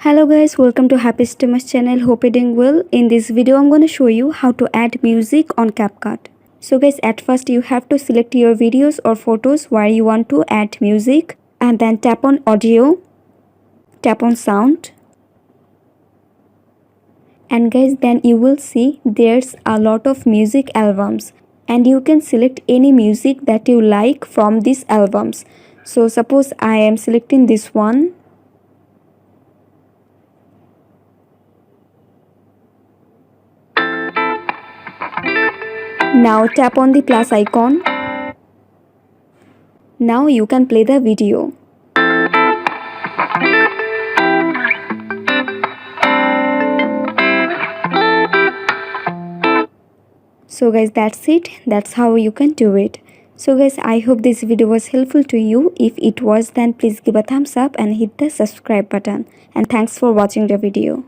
Hello guys, welcome to Happy Stimmers channel. Hope you're doing well. In this video I'm going to show you how to add music on CapCut. So guys, at first you have to select your videos or photos where you want to add music, and then tap on audio, tap on sound, and guys, then you will see there's a lot of music albums, and you can select any music that you like from these albums. So suppose I am selecting this one. Now tap on the plus icon. Now you can play the video. So guys, that's it. That's how you can do it. So guys, I hope this video was helpful to you. If it was, then please give a thumbs up and hit the subscribe button. And thanks for watching the video.